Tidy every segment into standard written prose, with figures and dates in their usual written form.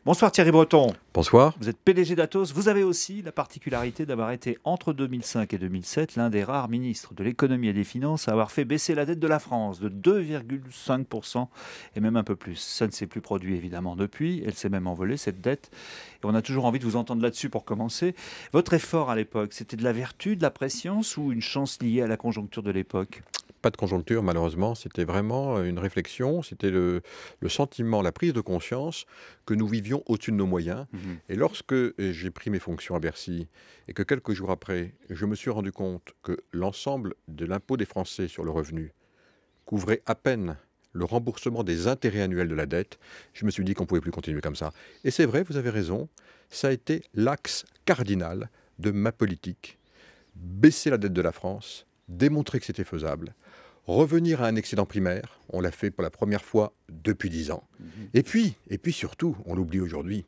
Bonsoir Thierry Breton. Bonsoir. Vous êtes PDG d'Atos. Vous avez aussi la particularité d'avoir été, entre 2005 et 2007, l'un des rares ministres de l'économie et des finances à avoir fait baisser la dette de la France de 2,5% et même un peu plus. Ça ne s'est plus produit évidemment depuis. Elle s'est même envolée, cette dette. Et on a toujours envie de vous entendre là-dessus pour commencer. Votre effort à l'époque, c'était de la vertu, de la prescience ou une chance liée à la conjoncture de l'époque ? Pas de conjoncture, malheureusement. C'était vraiment une réflexion. C'était le sentiment, la prise de conscience que nous vivions au-dessus de nos moyens. Et lorsque j'ai pris mes fonctions à Bercy et que quelques jours après, je me suis rendu compte que l'ensemble de l'impôt des Français sur le revenu couvrait à peine le remboursement des intérêts annuels de la dette, je me suis dit qu'on ne pouvait plus continuer comme ça. Et c'est vrai, vous avez raison, ça a été l'axe cardinal de ma politique. Baisser la dette de la France, démontrer que c'était faisable, revenir à un excédent primaire, on l'a fait pour la première fois depuis 10 ans. Et puis surtout, on l'oublie aujourd'hui,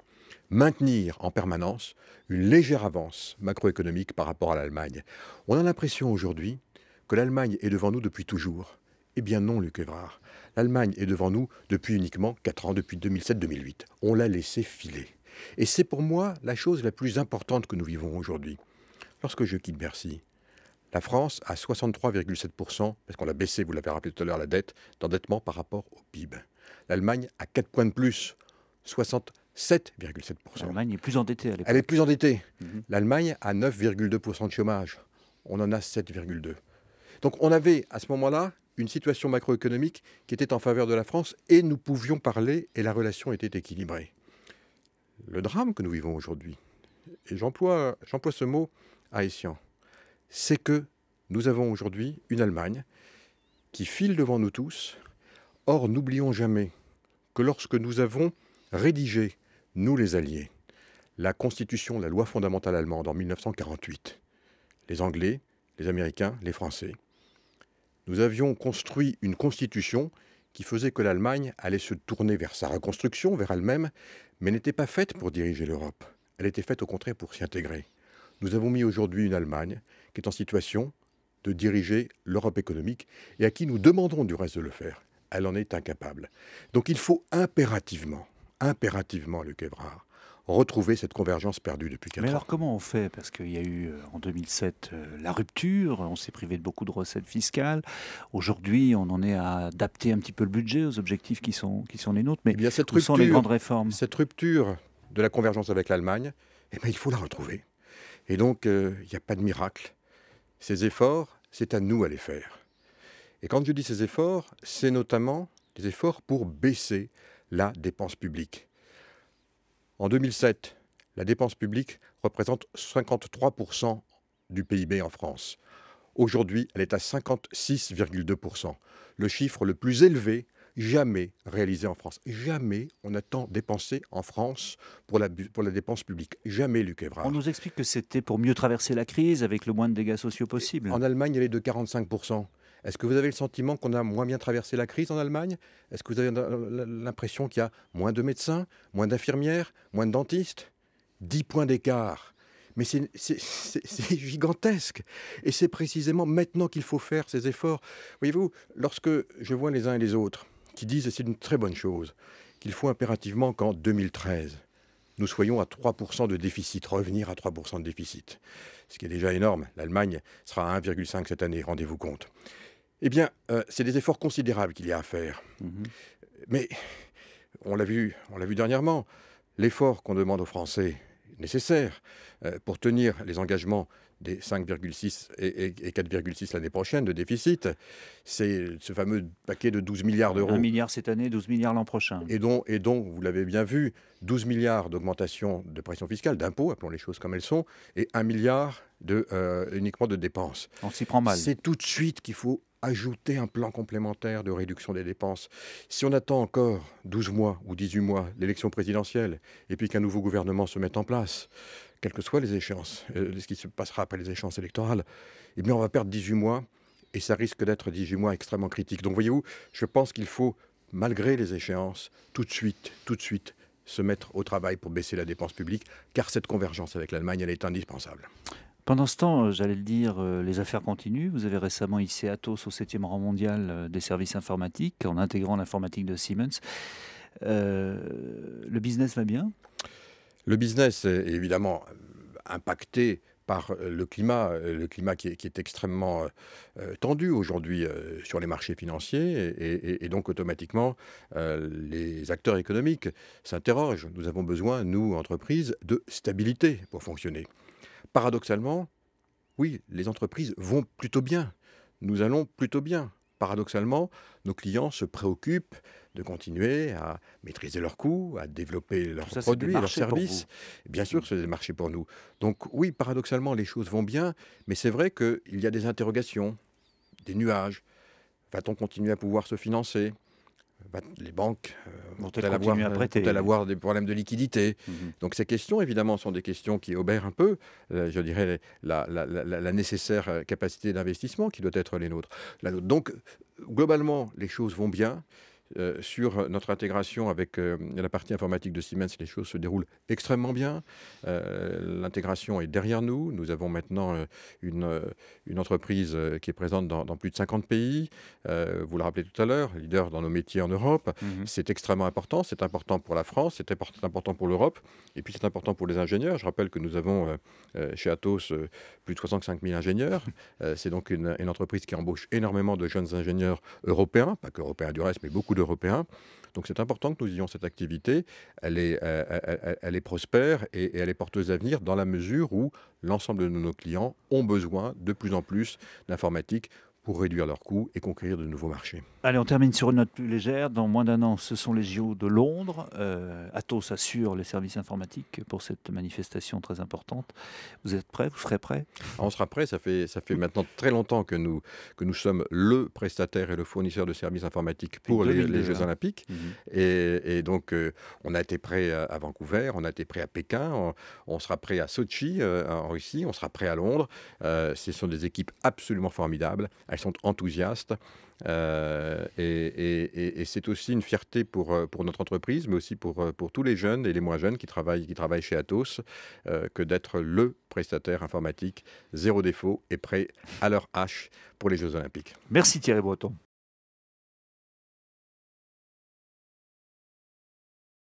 maintenir en permanence une légère avance macroéconomique par rapport à l'Allemagne. On a l'impression aujourd'hui que l'Allemagne est devant nous depuis toujours. Eh bien non, Luc Évrard. L'Allemagne est devant nous depuis uniquement 4 ans, depuis 2007-2008. On l'a laissé filer. Et c'est pour moi la chose la plus importante que nous vivons aujourd'hui. Lorsque je quitte Bercy, la France a 63,7%, parce qu'on l'a baissé, vous l'avez rappelé tout à l'heure, la dette, d'endettement par rapport au PIB. L'Allemagne a 4 points de plus, 67,7%. L'Allemagne est plus endettée à l'époque. Elle est plus endettée. L'Allemagne a 9,2% de chômage. On en a 7,2%. Donc on avait à ce moment-là une situation macroéconomique qui était en faveur de la France et nous pouvions parler et la relation était équilibrée. Le drame que nous vivons aujourd'hui, et j'emploie ce mot à escient, c'est que nous avons aujourd'hui une Allemagne qui file devant nous tous. Or, n'oublions jamais que lorsque nous avons rédigé, nous les Alliés, la Constitution, la loi fondamentale allemande en 1948, les Anglais, les Américains, les Français, nous avions construit une Constitution qui faisait que l'Allemagne allait se tourner vers sa reconstruction, vers elle-même, mais n'était pas faite pour diriger l'Europe. Elle était faite au contraire pour s'y intégrer. Nous avons mis aujourd'hui une Allemagne qui est en situation de diriger l'Europe économique et à qui nous demandons du reste de le faire. Elle en est incapable. Donc il faut impérativement, Luc Évrard, retrouver cette convergence perdue depuis 4 ans. Mais alors comment on fait? Parce qu'il y a eu en 2007 la rupture, on s'est privé de beaucoup de recettes fiscales. Aujourd'hui, on en est à adapter un petit peu le budget aux objectifs qui sont les nôtres. Mais où sont les grandes réformes? Cette rupture de la convergence avec l'Allemagne, il faut la retrouver. Et donc, il n'y a pas de miracle. Ces efforts, c'est à nous à les faire. Et quand je dis ces efforts, c'est notamment des efforts pour baisser la dépense publique. En 2007, la dépense publique représente 53% du PIB en France. Aujourd'hui, elle est à 56,2%. Le chiffre le plus élevé jamais réalisé en France. Jamais on n'a tant dépensé en France pour la dépense publique. Jamais, Luc Évrard. On nous explique que c'était pour mieux traverser la crise avec le moins de dégâts sociaux possible. En Allemagne, elle est de 45%. Est-ce que vous avez le sentiment qu'on a moins bien traversé la crise en Allemagne? Est-ce que vous avez l'impression qu'il y a moins de médecins, moins d'infirmières, moins de dentistes? 10 points d'écart. Mais c'est gigantesque. Et c'est précisément maintenant qu'il faut faire ces efforts. Voyez-vous, lorsque je vois les uns et les autres qui disent, et c'est une très bonne chose, qu'il faut impérativement qu'en 2013, nous soyons à 3% de déficit, revenir à 3% de déficit, ce qui est déjà énorme. L'Allemagne sera à 1,5 cette année, rendez-vous compte. Eh bien, c'est des efforts considérables qu'il y a à faire. Mais on l'a vu dernièrement, l'effort qu'on demande aux Français est nécessaire pour tenir les engagements des 5,6 et 4,6 l'année prochaine de déficit. C'est ce fameux paquet de 12 milliards d'euros. 1 milliard cette année, 12 milliards l'an prochain. Et dont, vous l'avez bien vu, 12 milliards d'augmentation de pression fiscale, d'impôts, appelons les choses comme elles sont, et 1 milliard uniquement de dépenses. On s'y prend mal. C'est tout de suite qu'il faut ajouter un plan complémentaire de réduction des dépenses. Si on attend encore 12 mois ou 18 mois l'élection présidentielle et puis qu'un nouveau gouvernement se mette en place, quelles que soient les échéances, ce qui se passera après les échéances électorales, eh bien on va perdre 18 mois et ça risque d'être 18 mois extrêmement critiques. Donc voyez-vous, je pense qu'il faut, malgré les échéances, tout de suite, se mettre au travail pour baisser la dépense publique, car cette convergence avec l'Allemagne, elle est indispensable. Pendant ce temps, j'allais le dire, les affaires continuent. Vous avez récemment hissé Atos au 7e rang mondial des services informatiques en intégrant l'informatique de Siemens. Le business va bien? Le business est évidemment impacté par le climat qui est extrêmement tendu aujourd'hui sur les marchés financiers et donc automatiquement les acteurs économiques s'interrogent. Nous avons besoin, nous, entreprises, de stabilité pour fonctionner. Paradoxalement, oui, les entreprises vont plutôt bien. Nous allons plutôt bien. Paradoxalement, nos clients se préoccupent de continuer à maîtriser leurs coûts, à développer Tout leurs ça, c'est des produits et leurs marchés pour services. vous. Bien sûr, c'est des marchés pour nous. Donc oui, paradoxalement, les choses vont bien, mais c'est vrai qu'il y a des interrogations, des nuages. Va-t-on continuer à pouvoir se financer? Les banques Vont-elles continuer à prêter? vont-elles avoir des problèmes de liquidité? Mhm. Donc ces questions, évidemment, sont des questions qui obèrent un peu, je dirais, la nécessaire capacité d'investissement qui doit être la nôtre. Donc, globalement, les choses vont bien. Sur notre intégration avec la partie informatique de Siemens, les choses se déroulent extrêmement bien. L'intégration est derrière nous. Nous avons maintenant une entreprise qui est présente dans plus de 50 pays. Vous le rappelez tout à l'heure, leader dans nos métiers en Europe. Mhm. C'est extrêmement important. C'est important pour la France, c'est important pour l'Europe. Et puis c'est important pour les ingénieurs. Je rappelle que nous avons chez Atos plus de 65 000 ingénieurs. C'est donc une entreprise qui embauche énormément de jeunes ingénieurs européens, pas qu'européens du reste, mais beaucoup d'Européens. Donc c'est important que nous ayons cette activité. Elle est prospère et elle est porteuse d'avenir dans la mesure où l'ensemble de nos clients ont besoin de plus en plus d'informatique pour réduire leurs coûts et conquérir de nouveaux marchés. Allez, on termine sur une note plus légère. Dans moins d'un an, ce sont les JO de Londres. Atos assure les services informatiques pour cette manifestation très importante. Vous êtes prêts? Vous serez prêts? On sera prêt. Ça fait maintenant très longtemps que nous sommes le prestataire et le fournisseur de services informatiques pour les Jeux Olympiques. Et donc, on a été prêt à Vancouver, on a été prêt à Pékin, on sera prêt à Sochi, en Russie, on sera prêt à Londres. Ce sont des équipes absolument formidables. Elles sont enthousiastes. Et c'est aussi une fierté pour notre entreprise, mais aussi pour tous les jeunes et les moins jeunes qui travaillent chez Atos, que d'être le prestataire informatique zéro défaut et prêt à leur hache pour les Jeux Olympiques. Merci Thierry Breton.